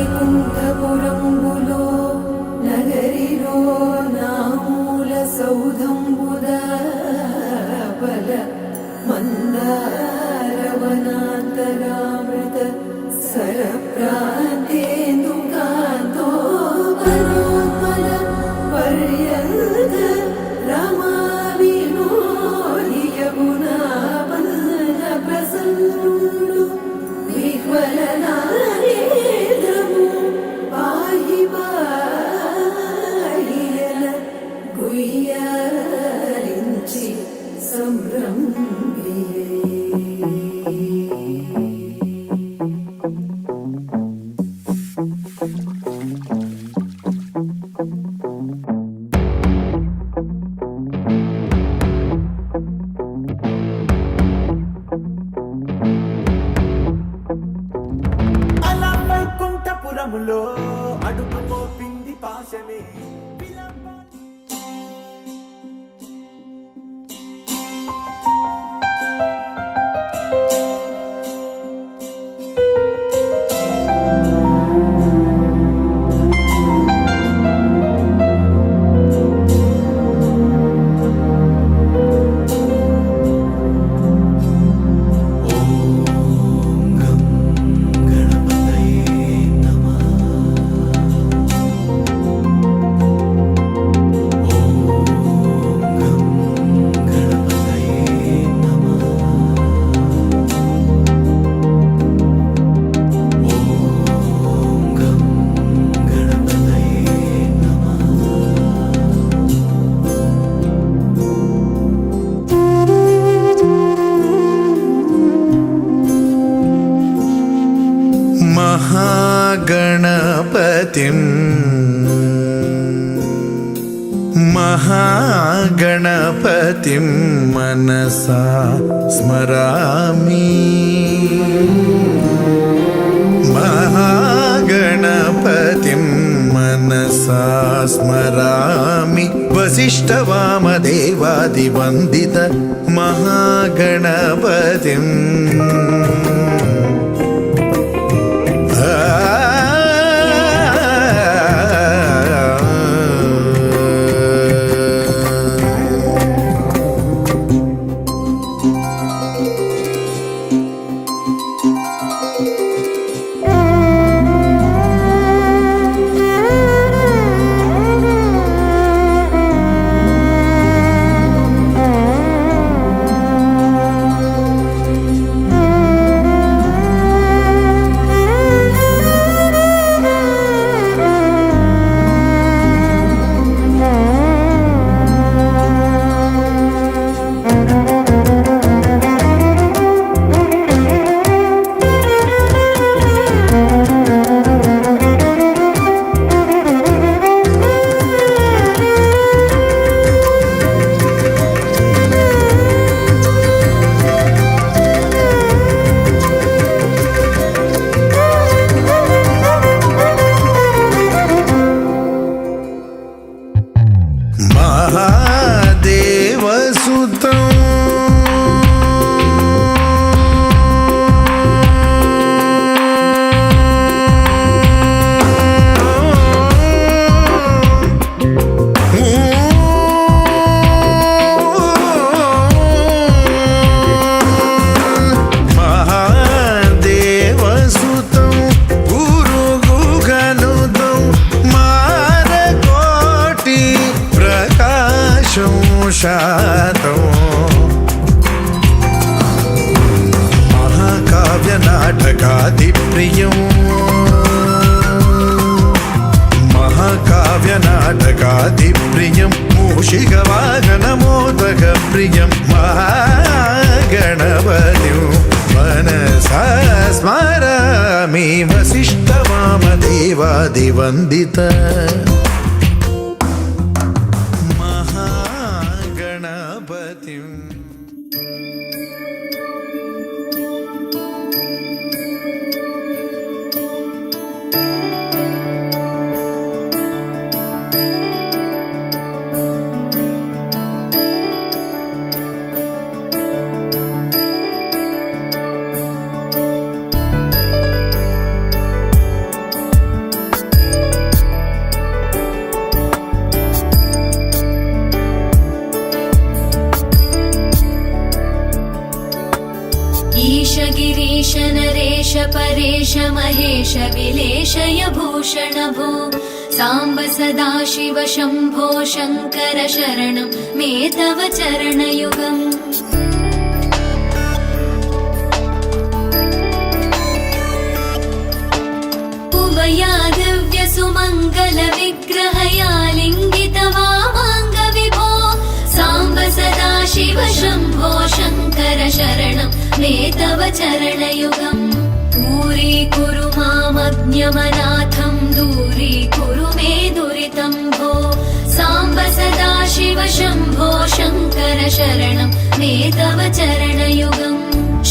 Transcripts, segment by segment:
వైకుంఠపురంబులో నగరిలో నామూల సౌధంబుద బల మందారవనాంతరామృత సరప్రాంతేందుకాంతో బలోత్పల పర్యంత రమా వినోదియమునా బల ప్రసన్నుడు విహ్వలనారేంద్రము పాహి పాహియన గుయ్యారించి సంభ్రమియే. అలా వైకుంఠపురములో అడుగు మోపింది పాశమే महागणपतिं मनसा स्मरामि महागणपतिं मनसा स्मरामि वसिष्ठवामदेवादिवन्दित महागणपतिम् महाकाव्यनाटकादिप्रियं महाकाव्यनाटकादिप्रियं मूषिकवाहनमोदकप्रियं महागणपतिं मनसा स्मरामि वसिष्ठवामदेवादिवन्दित महेश विलेशय भूषण भो साम्ब सदाशिव शम्भो शङ्कर शरणं मे तव चरणयुगम् उमया दिव्य सुमङ्गल विग्रहया लिङ्गित वामाङ्ग विभो साम्ब सदाशिव शम्भो शङ्कर शरणं मे तव चरणयुगम् दूरीकुरु मामज्ञमनाथं दूरीकुरु मे दुरितं भो साम्ब सदाशिव शम्भो शङ्कर शरणं मे तव चरणयुगम्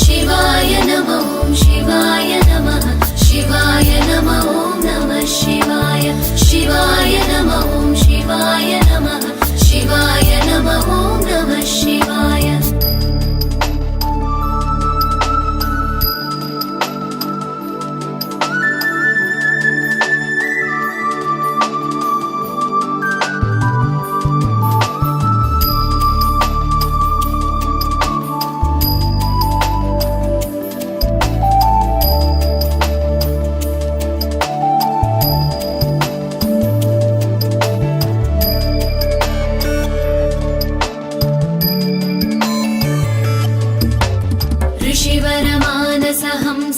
शिवाय नमः शिवाय नमः शिवाय नमः नमः शिवाय शिवाय नमः शिवाय नमः शिवाय नमः नमः शिवाय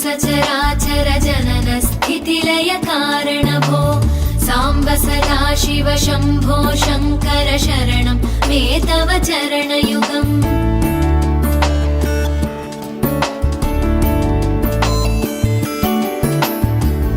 सचराचर जनन स्थितिलय कारण भो साम्ब सदाशिव शम्भो शङ्कर शरणं मे तव चरणयुगम्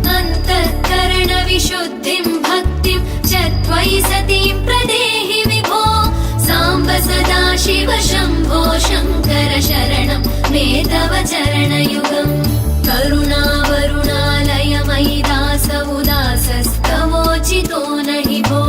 अन्तःकरण विशुद्धिं भक्तिं च त्वयि सतीं प्रदेहि विभो साम्ब सदाशिव शम्भो शङ्कर शरणं मे तव चरणयुगम् करुणावरुणालय मयि दास उदासस्तवोचितो नहि भो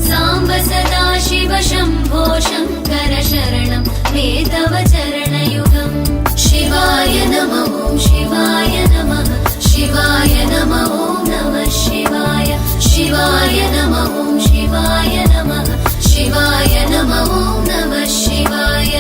साम्ब सदाशिव शम्भो शङ्कर शरणं मे तव चरणयुगम् शिवाय नमः शिवाय नमः शिवाय नमः नमः शिवाय शिवाय नमः शिवाय नमः शिवाय नमः नमः शिवाय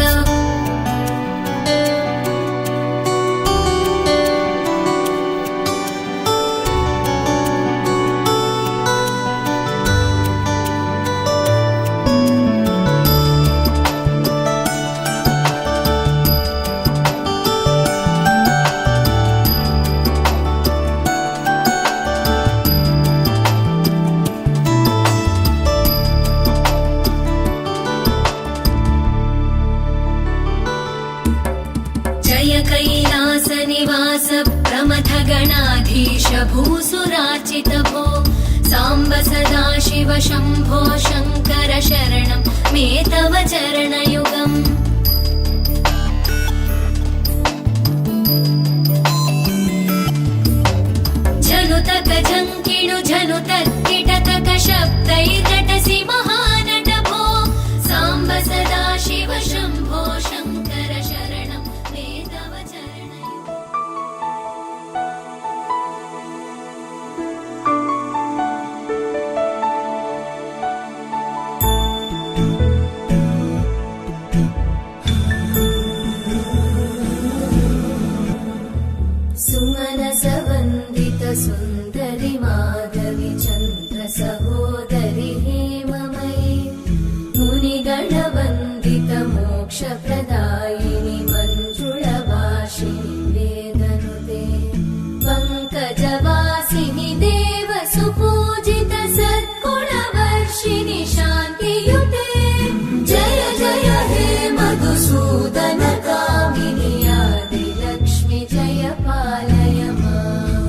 प्रमथ गणाधीश भूसुराचित भो साम्ब सदाशिव शम्भो शङ्कर शरणं मे तव चरणयुगम् झनुतक झङ्किणु झनुतक्किटतक शब्दैर्नटसि महानट भो साम्ब सदाशिव शम्भो शङ्कर शरणं मे तव चरणयुगम् सुमनसवन्दित सुन्दरि माधवि चन्द्र सहोदरि हेममयि मुनिगणवन्दित मोक्षप्रदायिनि मञ्जुळभाषिणि वेदनुते पङ्कजवासिनि देव सुपूजित सद्गुणवर्षिणि शान्तियुते जय जय हे मधुसूदन कामिनि आदिलक्ष्मि जय पालय माम्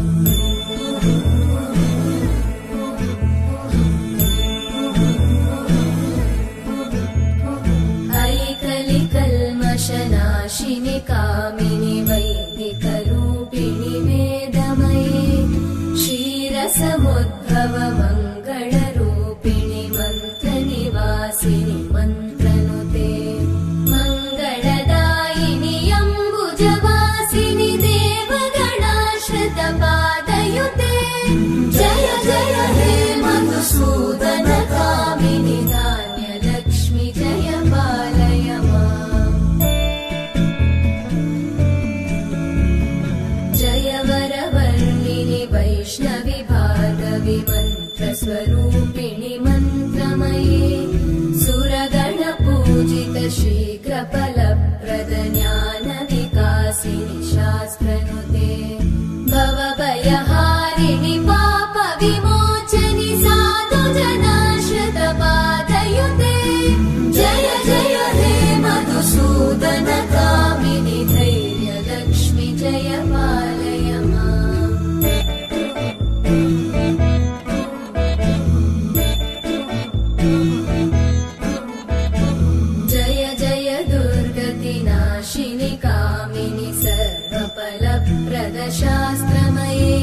ऐकलिकल्मषनाशिनि कामिनि वैदिकरूपिणि वेदमये क्षीरसमुद्भव मङ्गलरूपिणि मन्त्रनिवासिनि मन्त्रनुते मङ्गलदायिनि अम्बुजवासिनि देवगणाश्रितपादयुते जय जय हे मधुसूदन कामिनि धान्यलक्ष्मि जय पालय माम् जय वरवर्णिनि वैष्णवि भार्गवि मन्त्रस्वरूपिणि मन्त्रमये सुरगणपूजित शीघ्रफलप्रद ज्ञानविकासिनि शास्त्रनुते भवभयहारिणि पापविमोचनि साधुजनाश्रितपादयुते जय जय हे मधुसूदन कामिनि धैर्यलक्ष्मि जय पालय माम् जय जय दुर्गतिनाशिनि कामिनि सर्वफलप्रदशास्त्रमये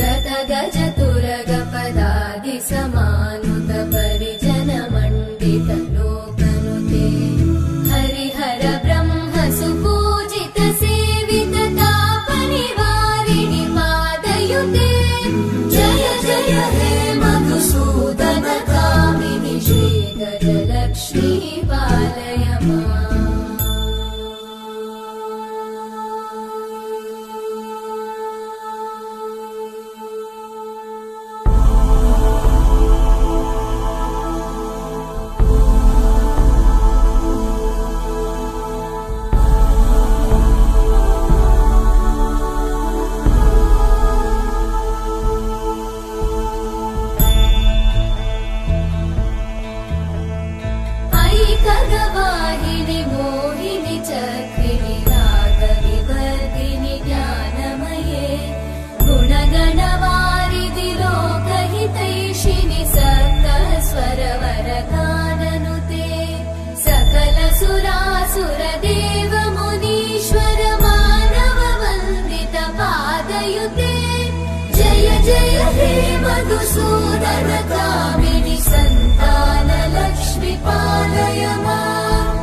रथगजतुरगपदादिसमानुत परिजनमण्डित लोकनुते हरिहर ब्रह्म सुपूजित सेवित तापनिवारिणि पादयुते जय जय हे मधुसूदन कामिनि श्रीगजलक्ष्मी पालय माम् ऐकगवाहिनि मोहिनि चक्रिणि रागविवर्धिनि ज्ञानमये गुणगणवारिधि लोकहितैषिणि सकलस्वरवरगाननुते सकलसुरासुरदेव मुनीश्वर मानववन्दित पादयुते जय जय हे मधुसूदन कामिनि सन्तान लक्ष्मी पालय माम्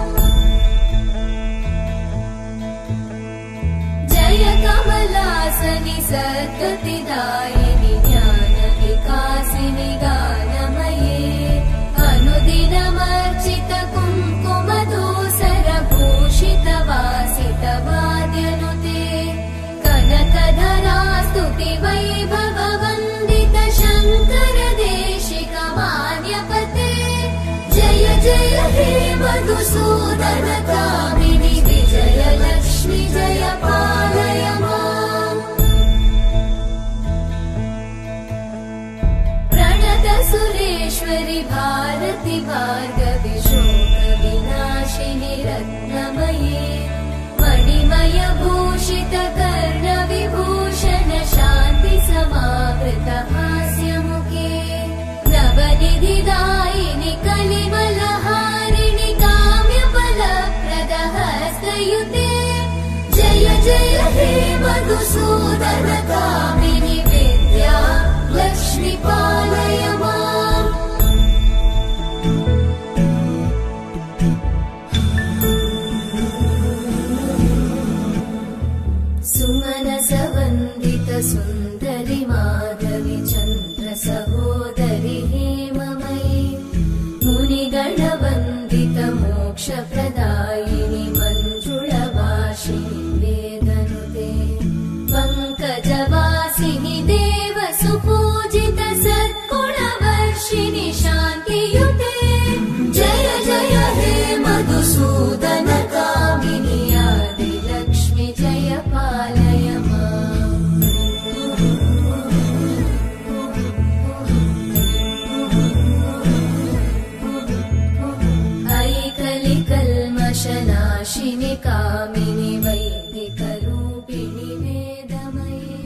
जय कमलासनि सद्गतिदायिनि ज्ञानविकासिनि गानमये अनुदिनमर्चित कुङ्कुमधूसरभूषित वासित वाद्यनुते कनकधरा स्तुति वैभववन्दित शङ्कर देशिक मान्यपते जय जय हे मधुसूदन कामिनि विजयलक्ष्मि जय पालय माम् प्रणत सुरेश्वरि भारति भार्गवि शोकविनाशिनि रत्नमये मणिमय भूषित कर्णविभूषण शान्ति समावृत हास्यमुखे नवनिधिदायिनि कलिमलहारिणि काम्यफलप्रद हस्तयुते जय जय हे मधुसूदन कामिनि विद्या लक्ष्मी पालय माम् सुमनसवन्दित सुन्दरि माधवि चन्द्र सहोदरि हेममयि मुनिगणवन्दित मोक्षप्रदायिनि मञ्जुळवासिनि वेदनुते पङ्कजवासिनि देव सुपूजित सद्गुणवर्षिणि शान्तियुते जय जय हे मधुसूदन कामिनि आदिलक्ष्मि जय पालय माम् ऐकलिकल्मषनाशिनि कामिनि वैदिकरूपिणि वेदमये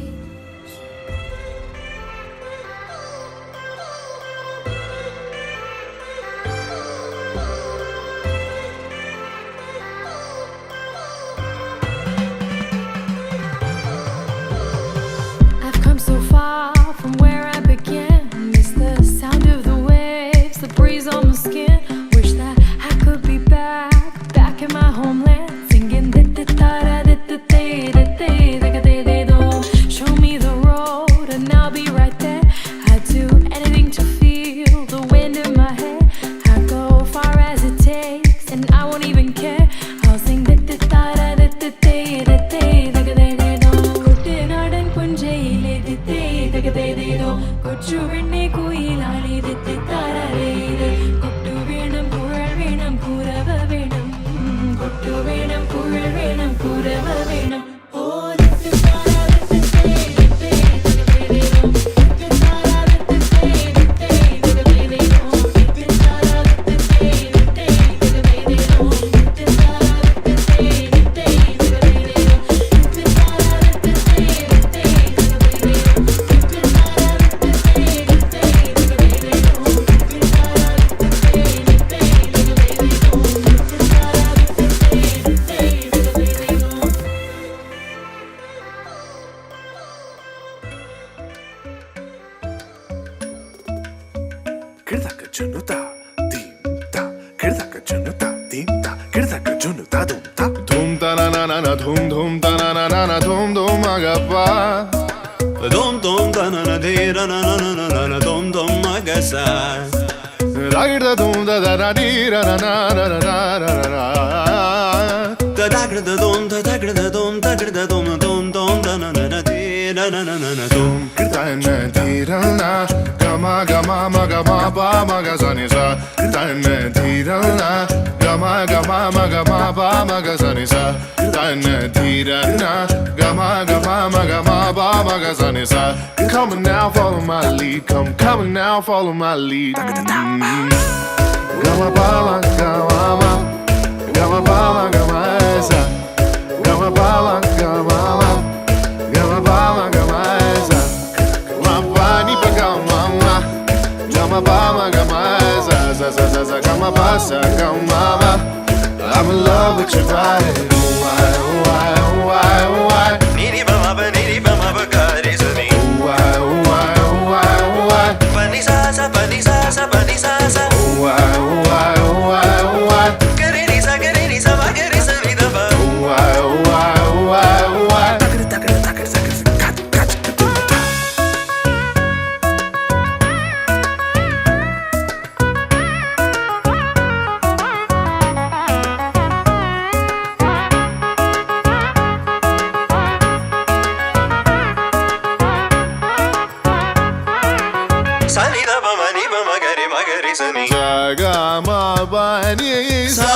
കൊച്ചു പെണ്ണെ കുയിലാളി തെറ്റിത്താരേത് കൊട്ടു വേണം കുഴൽ വേണം കുരവ വേണം കൊട്ടു വേണം കുഴൽ വേണം കുരവ വേണം ഓ Kirdaka junuta, dimta. Kirdaka junuta, dimta. Kirdaka junuta, dumta. Dhum ta na na na na dhum dhum ta na na na na dhum dhum agappa. Dom dom da na na de ra na na na na na na dom dom magasa. Ragda dhum da da da di ra na na na na na na na. Da da gra da dom da da gra da dom da gra da dom dom dom da na na na de na na na na na dom. Ta na di ra na gama gama ma gama ba ma ga sa ni sa. Ta na di ra na gama gama ma gama ba ma ga sa ni sa. Ta na di ra na gama gama ma gama ba ma ga sa ni sa. Come on now, follow my lead. Come on now, follow my lead. Gama ba ma gama ma gama ba ma gama sa. Gama ba ma gama ma gama ba ma gama sa. Ma ba ni pa gama ma gama ba ma gama sa sa sa sa sa gama ba sa gama ma. I'm in love with your body. Why, why, why, why? Niri ba ma ba ga re sa ni. Why, why, why, why? Pa ni sa sa pa ni sa sa pa ni sa sa. Why, why, why, why? Ga re ni sa ba ga re sa ni da ba. Why, why, why, why? Sa ni da ba ma ga re sa ni. Sa ga ma ba ni sa